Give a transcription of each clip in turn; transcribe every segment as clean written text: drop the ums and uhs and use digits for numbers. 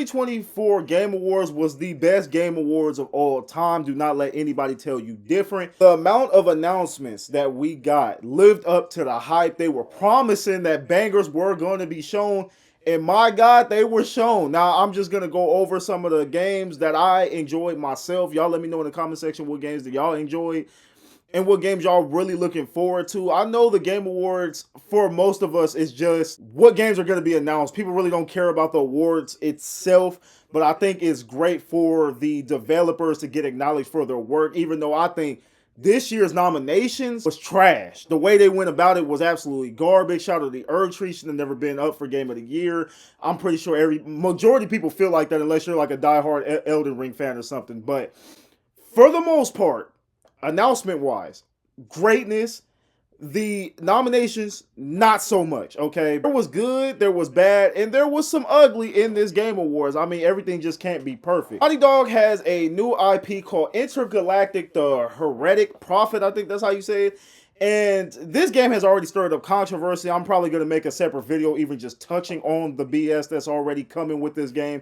2024 Game Awards was the best Game Awards of all time. Do not let anybody tell you different. The amount of announcements that we got lived up to the hype. They were promising that bangers were going to be shown. And my God, they were shown. Now, I'm just going to go over some of the games that I enjoyed myself. Y'all let me know in the comment section what games that y'all enjoyed and what games y'all really looking forward to. I know the Game Awards, for most of us, is just what games are going to be announced. People really don't care about the awards itself, but I think it's great for the developers to get acknowledged for their work, even though I think this year's nominations was trash. The way they went about it was absolutely garbage. Shout out to the Erd Tree, should have never been up for Game of the Year. I'm pretty sure majority of people feel like that unless you're like a diehard Elden Ring fan or something. But for the most part, announcement-wise, greatness. The nominations, not so much, okay? There was good, there was bad, and there was some ugly in this Game Awards. I mean, everything just can't be perfect. Naughty Dog has a new IP called Intergalactic, the Heretic Prophet, I think that's how you say it. And this game has already stirred up controversy. I'm probably going to make a separate video even just touching on the BS that's already coming with this game.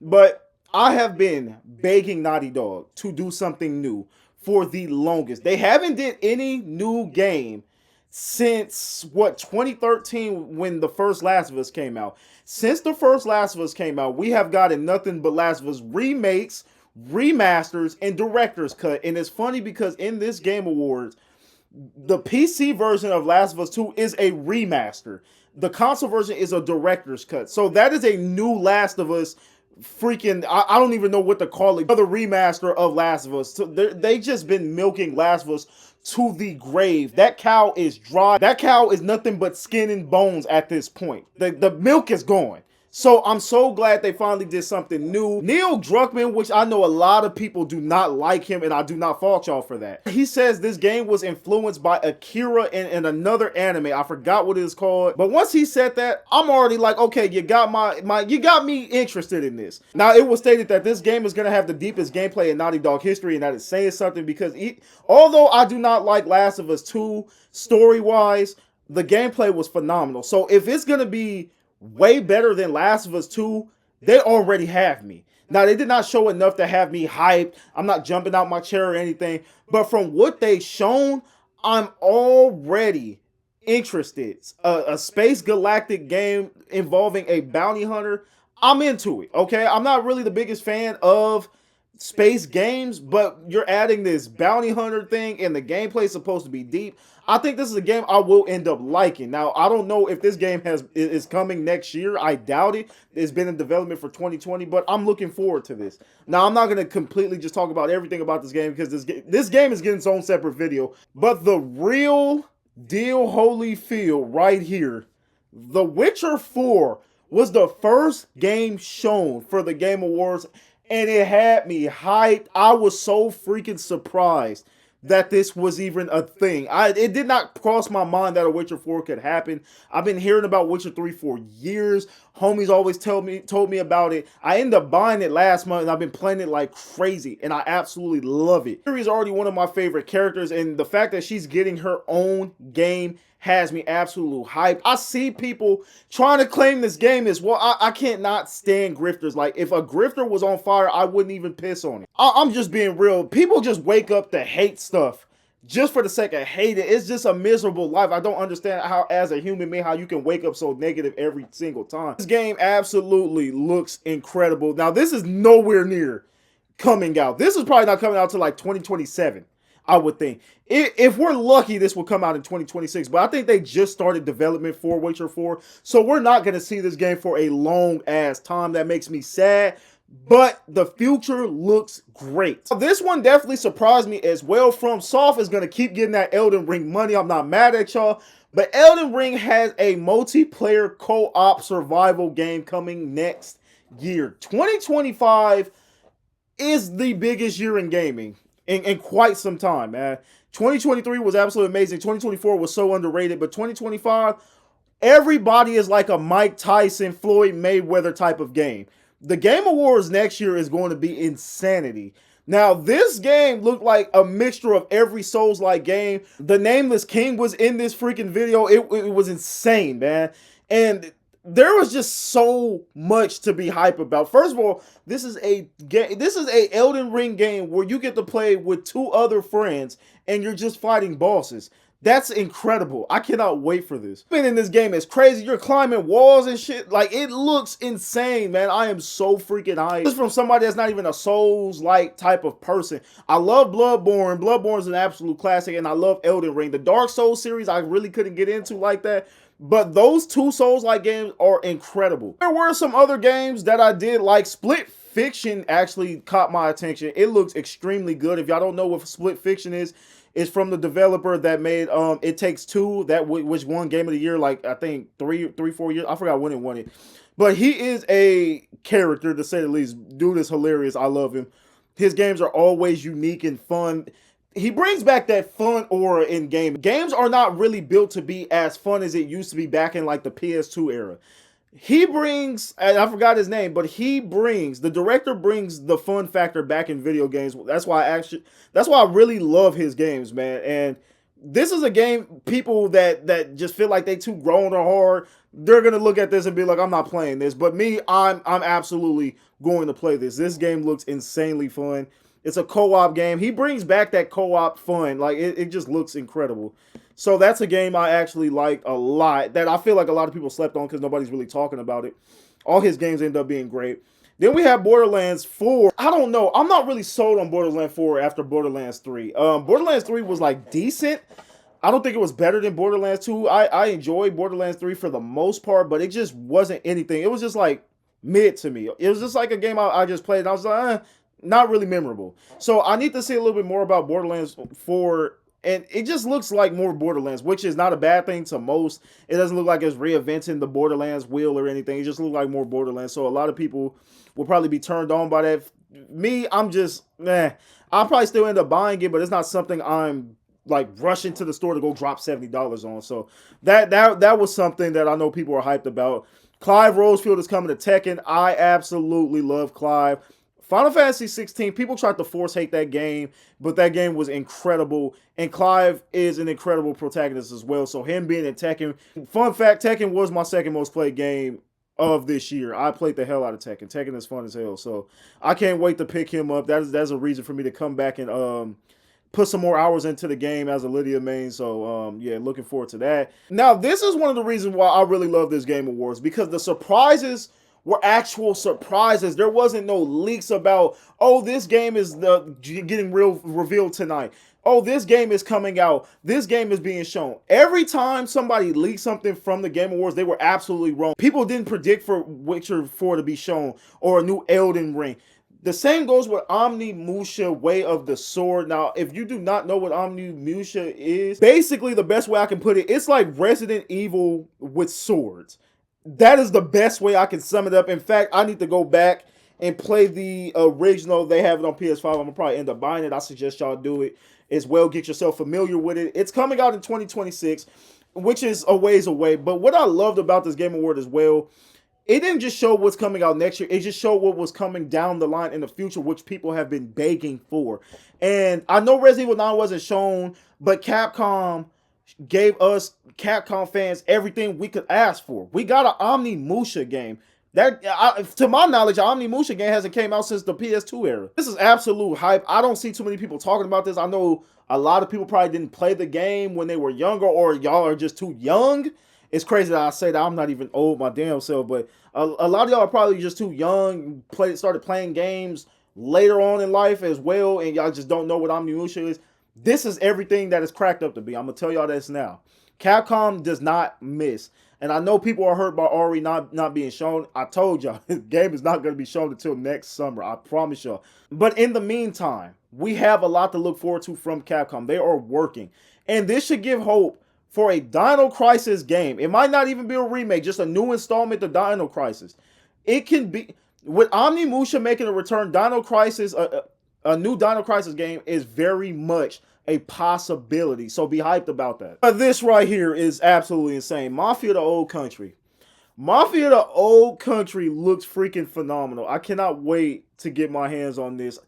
But I have been begging Naughty Dog to do something new for the longest. They haven't did any new game since, what, 2013 when the first Last of Us came out. Since the first Last of Us came out, we have gotten nothing but Last of Us remakes, remasters, and director's cut. And it's funny because in this Game Awards, the PC version of Last of Us 2 is a remaster. The console version is a director's cut. So that is a new Last of Us freaking, I don't even know what to call it, another remaster of Last of Us. So they just been milking Last of Us to the grave. That cow is dry. That cow is nothing but skin and bones at this point. The milk is gone. So I'm so glad they finally did something new. Neil Druckmann, which I know a lot of people do not like him, and I do not fault y'all for that. He says this game was influenced by Akira and another anime. I forgot what it is called. But once he said that, I'm already like, okay, you got you got me interested in this. Now, it was stated that this game is going to have the deepest gameplay in Naughty Dog history, and that is saying something because although I do not like Last of Us 2 story-wise, the gameplay was phenomenal. So if it's going to be way better than Last of Us 2, they already have me. Now, they did not show enough to have me hyped. I'm not jumping out my chair or anything. But from what they shown, I'm already interested. A space galactic game involving a bounty hunter, I'm into it, okay? I'm not really the biggest fan of space games, but you're adding this bounty hunter thing and the gameplay is supposed to be deep. I think this is a game I will end up liking. Now, I don't know if this game is coming next year. I doubt it. It's been in development for 2020, but I'm looking forward to this. Now, I'm not going to completely just talk about everything about this game because this game is getting its own separate video. But the real deal holy feel right here, The Witcher 4 was the first game shown for the Game Awards, and it had me hyped. I was so freaking surprised that this was even a thing. It did not cross my mind that a Witcher 4 could happen. I've been hearing about Witcher 3 for years. Homies always told me about it. I ended up buying it last month, and I've been playing it like crazy, and I absolutely love it. Ciri's already one of my favorite characters, and the fact that she's getting her own game has me absolutely hyped. I see people trying to claim this game as well. I can't not stand grifters. Like, if a grifter was on fire, I wouldn't even piss on it. I'm just being real. People just wake up to hate stuff just for the sake of hate it. It's just a miserable life. I don't understand how, as a human being, how you can wake up so negative every single time. This game absolutely looks incredible. Now, this is nowhere near coming out. This is probably not coming out till like 2027. I would think. If we're lucky, this will come out in 2026. But I think they just started development for Witcher 4. So we're not going to see this game for a long-ass time. That makes me sad. But the future looks great. This one definitely surprised me as well. FromSoft is going to keep getting that Elden Ring money. I'm not mad at y'all. But Elden Ring has a multiplayer co-op survival game coming next year. 2025 is the biggest year in gaming in quite some time, man. 2023 was absolutely amazing. 2024 was so underrated, but 2025, everybody is like a Mike Tyson, Floyd Mayweather type of game. The Game Awards next year is going to be insanity. Now, this game looked like a mixture of every Souls-like game. The Nameless King was in this freaking video. It was insane, man. And there was just so much to be hype about. First of all, this is a game. This is a Elden Ring game where you get to play with two other friends and you're just fighting bosses. That's incredible. I cannot wait for this. Being in this game is crazy. You're climbing walls and shit. Like, it looks insane, man. I am so freaking hyped. This is from somebody that's not even a Souls-like type of person. I love Bloodborne. Bloodborne is an absolute classic, and I love Elden Ring. The Dark Souls series, I really couldn't get into like that. But those two Souls-like games are incredible. There were some other games that I did like. Split Fiction actually caught my attention. It looks extremely good. If y'all don't know what Split Fiction is, it's from the developer that made It Takes Two, that which won Game of the Year, like I think 4 years. I forgot when it won it. But he is a character, to say the least. Dude is hilarious. I love him. His games are always unique and fun. He brings back that fun aura in game. Games are not really built to be as fun as it used to be back in like the PS2 era. He brings, and I forgot his name, but the director brings the fun factor back in video games. That's why I really love his games, man. And this is a game, people that just feel like they too grown or hard, they're gonna look at this and be like, I'm not playing this. But me, I'm absolutely going to play this. This game looks insanely fun. It's a co-op game. He brings back that co-op fun. Like, it just looks incredible. So that's a game I actually like a lot, that I feel like a lot of people slept on because nobody's really talking about it. All his games end up being great. Then we have Borderlands 4. I don't know. I'm not really sold on Borderlands 4 after Borderlands 3. Borderlands 3 was like decent. I don't think it was better than Borderlands 2. I enjoyed Borderlands 3 for the most part, but it just wasn't anything. It was just like mid to me. It was just like a game I just played, and I was like, not really memorable. So I need to see a little bit more about Borderlands 4. And it just looks like more Borderlands, which is not a bad thing to most. It doesn't look like it's reinventing the Borderlands wheel or anything. It just looks like more Borderlands. So a lot of people will probably be turned on by that. Me, I'm just, I'll probably still end up buying it, but it's not something I'm like rushing to the store to go drop $70 on. So that was something that I know people are hyped about. Clive Rosefield is coming to Tekken. I absolutely love Clive. Final Fantasy 16, people tried to force hate that game, but that game was incredible, and Clive is an incredible protagonist as well, so him being in Tekken, fun fact, Tekken was my second most played game of this year. I played the hell out of Tekken. Tekken is fun as hell, so I can't wait to pick him up. That's a reason for me to come back and put some more hours into the game as a Lydia main, so yeah, looking forward to that. Now, this is one of the reasons why I really love this Game Awards, because the surprises were actual surprises. There wasn't no leaks about, oh, this game is getting revealed tonight. Oh, this game is coming out. This game is being shown. Every time somebody leaked something from the Game Awards, they were absolutely wrong. People didn't predict for Witcher 4 to be shown or a new Elden Ring. The same goes with Omnimusha Way of the Sword. Now, if you do not know what Omnimusha is, basically the best way I can put it, it's like Resident Evil with swords. That is the best way I can sum it up. In fact, I need to go back and play the original. They have it on PS5. I'm going to probably end up buying it. I suggest y'all do it as well. Get yourself familiar with it. It's coming out in 2026, which is a ways away. But what I loved about this Game Award as well, it didn't just show what's coming out next year. It just showed what was coming down the line in the future, which people have been begging for. And I know Resident Evil 9 wasn't shown, but Capcom gave us Capcom fans everything we could ask for. We got an Omnimusha game. That, to my knowledge, an Omnimusha game hasn't came out since the PS2 era. This is absolute hype. I don't see too many people talking about this. I know a lot of people probably didn't play the game when they were younger, or y'all are just too young. It's crazy that I say that. I'm not even old my damn self, but a lot of y'all are probably just too young, started playing games later on in life as well, and y'all just don't know what Omnimusha is. This is everything that is cracked up to be. I'm going to tell y'all this now. Capcom does not miss. And I know people are hurt by Ori not being shown. I told y'all, this game is not going to be shown until next summer. I promise y'all. But in the meantime, we have a lot to look forward to from Capcom. They are working. And this should give hope for a Dino Crisis game. It might not even be a remake, just a new installment of Dino Crisis. It can be, with Omnimusha making a return, Dino Crisis, a new Dino Crisis game is very much a possibility. So be hyped about that. This right here is absolutely insane. Mafia the Old Country. Mafia the Old Country looks freaking phenomenal. I cannot wait to get my hands on this.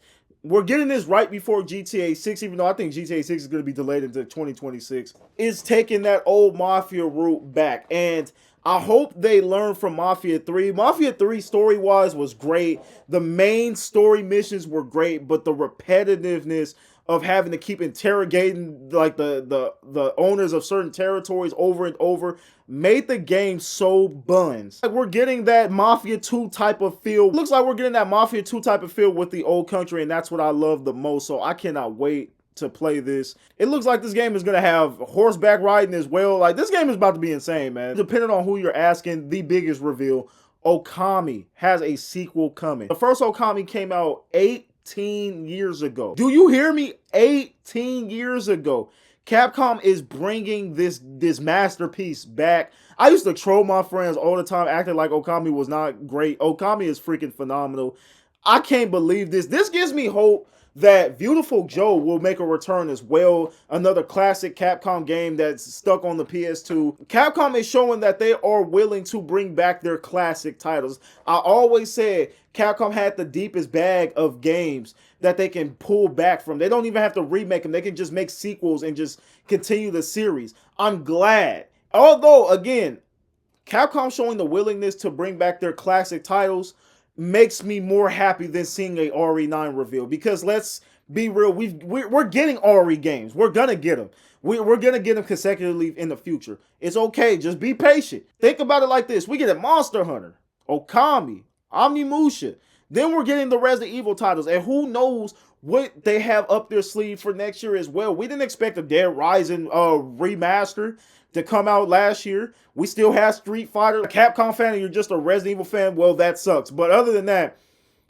We're getting this right before GTA 6, even though I think GTA 6 is going to be delayed into 2026. It's taking that old Mafia route back. And I hope they learn from Mafia 3. Mafia 3 story-wise was great. The main story missions were great, but the repetitiveness of having to keep interrogating like the owners of certain territories over and over made the game so buns. Like we're getting that Mafia 2 type of feel. It looks like we're getting that Mafia 2 type of feel with the old country, and that's what I love the most. So I cannot wait to play this. It looks like this game is going to have horseback riding as well. Like this game is about to be insane, man. Depending on who you're asking, the biggest reveal, Okami has a sequel coming. The first Okami came out 18 years ago. Do you hear me? 18 years ago. Capcom is bringing this masterpiece back. I used to troll my friends all the time acting like Okami was not great. Okami is freaking phenomenal. I can't believe this. This gives me hope that Beautiful Joe will make a return as well. Another classic Capcom game that's stuck on the PS2. Capcom is showing that they are willing to bring back their classic titles. I always said Capcom had the deepest bag of games that they can pull back from. They don't even have to remake them. They can just make sequels and just continue the series. I'm glad. Although, again, Capcom showing the willingness to bring back their classic titles makes me more happy than seeing a RE9 reveal, because let's be real, we're getting RE games. We're gonna get them. We're gonna get them consecutively in the future. It's okay, just be patient. Think about it like this: we get a Monster Hunter, Okami, Omnimusha, then we're getting the Resident Evil titles, and who knows what they have up their sleeve for next year as well. We didn't expect a Dead Rising remaster to come out last year. We still have Street Fighter. A Capcom fan and you're just a Resident Evil fan, well, that sucks. But other than that,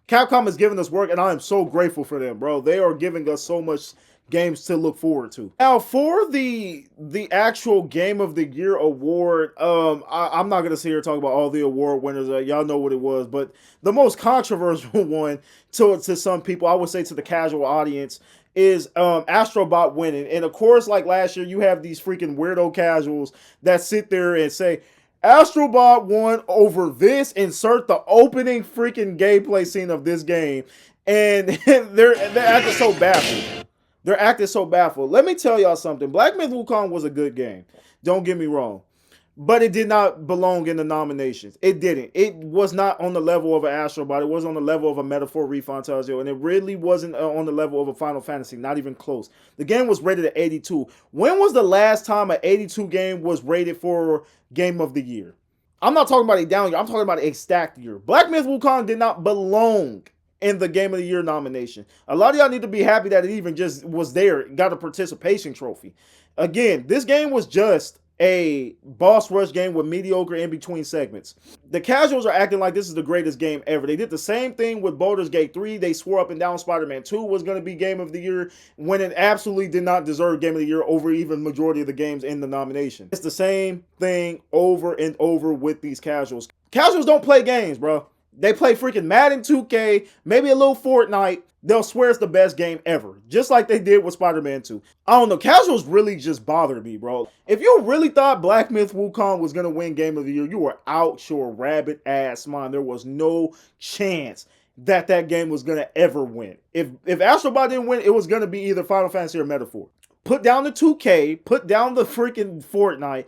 Capcom is giving us work, and I am so grateful for them, bro. They are giving us so much games to look forward to. Now, for the actual Game of the Year award, I'm not gonna sit here and talk about all the award winners. Y'all know what it was, but the most controversial one to some people, I would say to the casual audience, is Astrobot winning. And of course, like last year, you have these freaking weirdo casuals that sit there and say, Astrobot won over this, insert the opening freaking gameplay scene of this game. And they're acting so baffled. They're acting so baffled. Let me tell y'all something. Black Myth Wukong was a good game. Don't get me wrong. But it did not belong in the nominations. It didn't. It was not on the level of an Astrobot. It wasn't on the level of a Metaphor Refantasio. And it really wasn't on the level of a Final Fantasy. Not even close. The game was rated at 82. When was the last time an 82 game was rated for Game of the Year? I'm not talking about a down year. I'm talking about a stacked year. Black Myth Wukong did not belong in the Game of the Year nomination. A lot of y'all need to be happy that it even just was there. Got a participation trophy. Again, this game was just a boss rush game with mediocre in between segments. The casuals are acting like this is the greatest game ever. They did the same thing with Baldur's Gate 3. They swore up and down Spider-Man 2 was going to be Game of the Year when it absolutely did not deserve Game of the Year over even majority of the games in the nomination. It's the same thing over and over with these casuals. Casuals don't play games, bro. They play freaking Madden 2K, maybe a little Fortnite. They'll swear it's the best game ever, just like they did with Spider-Man 2. I don't know, casuals really just bothered me, bro. If you really thought Black Myth Wukong was going to win Game of the Year, you were out your rabbit ass mind. There was no chance that that game was going to ever win. If Astrobot didn't win, it was going to be either Final Fantasy or Metaphor. Put down the 2K, put down the freaking Fortnite,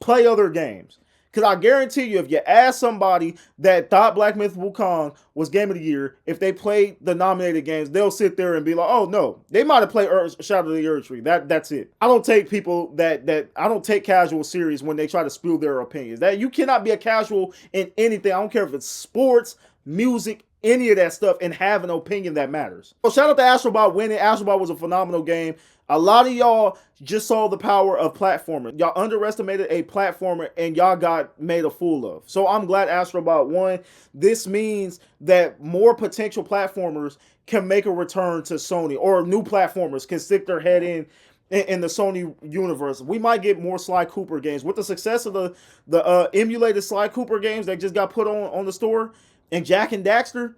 play other games. Because I guarantee you, if you ask somebody that thought Black Myth Wukong was Game of the Year, if they played the nominated games, they'll sit there and be like, oh no, they might have played Shadow of the Erdtree. That's it. I don't take people I don't take casual serious when they try to spew their opinions. That you cannot be a casual in anything. I don't care if it's sports, music, any of that stuff, and have an opinion that matters. So shout out to Astrobot winning. Astrobot was a phenomenal game. A lot of y'all just saw the power of platforming. Y'all underestimated a platformer and y'all got made a fool of. So I'm glad Astrobot won. This means that more potential platformers can make a return to Sony, or new platformers can stick their head in the Sony universe. We might get more Sly Cooper games. With the success of the emulated Sly Cooper games that just got put on the store, and Jack and Daxter,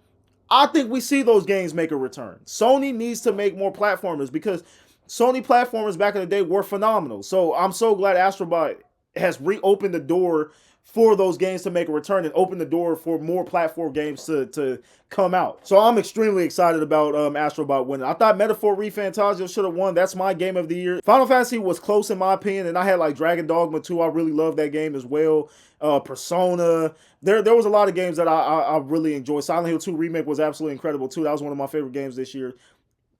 I think we see those games make a return. Sony needs to make more platformers, because Sony platformers back in the day were phenomenal. So I'm so glad Astrobot has reopened the door for those games to make a return and open the door for more platform games to come out. So I'm extremely excited about Astrobot winning. I thought Metaphor ReFantazio should have won. That's my game of the year. Final Fantasy was close in my opinion, and I had like Dragon Dogma 2. I really love that game as well. Persona. There was a lot of games that I really enjoyed. Silent Hill 2 Remake was absolutely incredible too. That was one of my favorite games this year.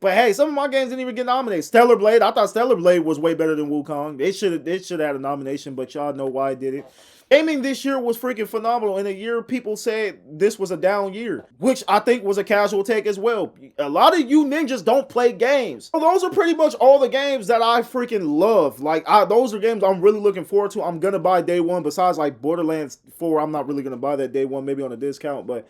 But hey, some of my games didn't even get nominated. Stellar Blade, I thought Stellar Blade was way better than Wukong. It should have had a nomination, but y'all know why it did it. Gaming this year was freaking phenomenal. In a year, people said this was a down year, which I think was a casual take as well. A lot of you ninjas don't play games. So those are pretty much all the games that I freaking love. Like, those are games I'm really looking forward to. I'm going to buy day one. Besides, like, Borderlands 4, I'm not really going to buy that day one, maybe on a discount, but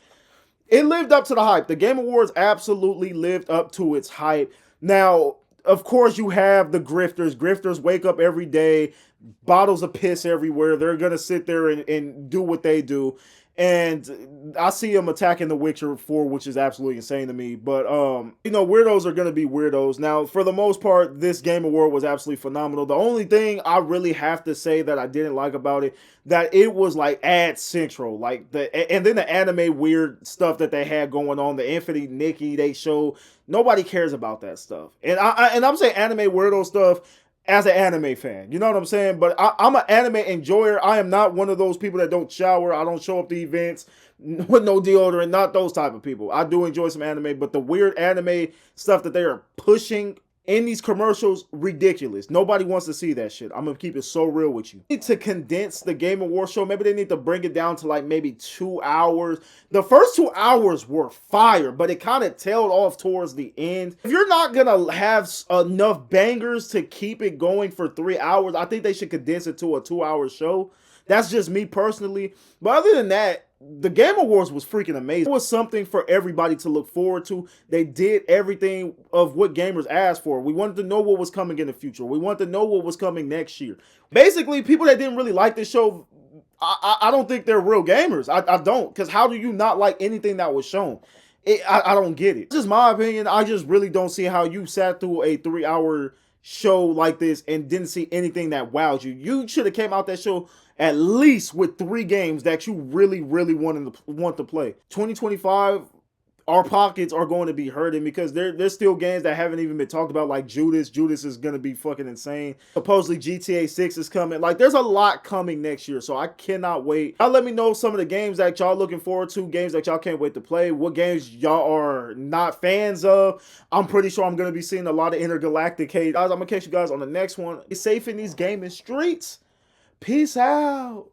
it lived up to the hype. The Game Awards absolutely lived up to its hype. Now, of course, you have the grifters. Grifters wake up every day, bottles of piss everywhere. They're going to sit there and do what they do. And I see them attacking The Witcher 4, which is absolutely insane to me. But, weirdos are going to be weirdos. Now, for the most part, this Game Award was absolutely phenomenal. The only thing I really have to say that I didn't like about it, that it was like ad central. And then the anime weird stuff that they had going on, the Infinity Nikki they showed, nobody cares about that stuff. And I'm saying anime weirdo stuff as an anime fan, you know what I'm saying? But I'm an anime enjoyer. I am not one of those people that don't shower. I don't show up to events with no deodorant. Not those type of people. I do enjoy some anime, but the weird anime stuff that they are pushing in these commercials, ridiculous. Nobody wants to see that shit. I'm gonna keep it so real with you. They need to condense the Game Awards show. Maybe they need to bring it down to like maybe 2 hours. The first 2 hours were fire, but it kind of tailed off towards the end. If you're not gonna have enough bangers to keep it going for 3 hours, I think they should condense it to a 2-hour show. That's just me personally. But other than that, the Game Awards was freaking amazing. It was something for everybody to look forward to. They did everything of what gamers asked for. We wanted to know what was coming in the future. We wanted to know what was coming next year. Basically, people that didn't really like this show, I don't think they're real gamers. I don't. Because how do you not like anything that was shown? I don't get it. This is my opinion. I just really don't see how you sat through a 3-hour show like this and didn't see anything that wowed you. You should have came out that show at least with 3 games that you really want to play. 2025, our pockets are going to be hurting because there's still games that haven't even been talked about, like Judas. Judas is going to be fucking insane. Supposedly GTA 6 is coming. Like, there's a lot coming next year, so I cannot wait. Y'all let me know some of the games that y'all looking forward to, games that y'all can't wait to play, what games y'all are not fans of. I'm pretty sure I'm going to be seeing a lot of intergalactic hate. Guys, I'm going to catch you guys on the next one. Be safe in these gaming streets. Peace out.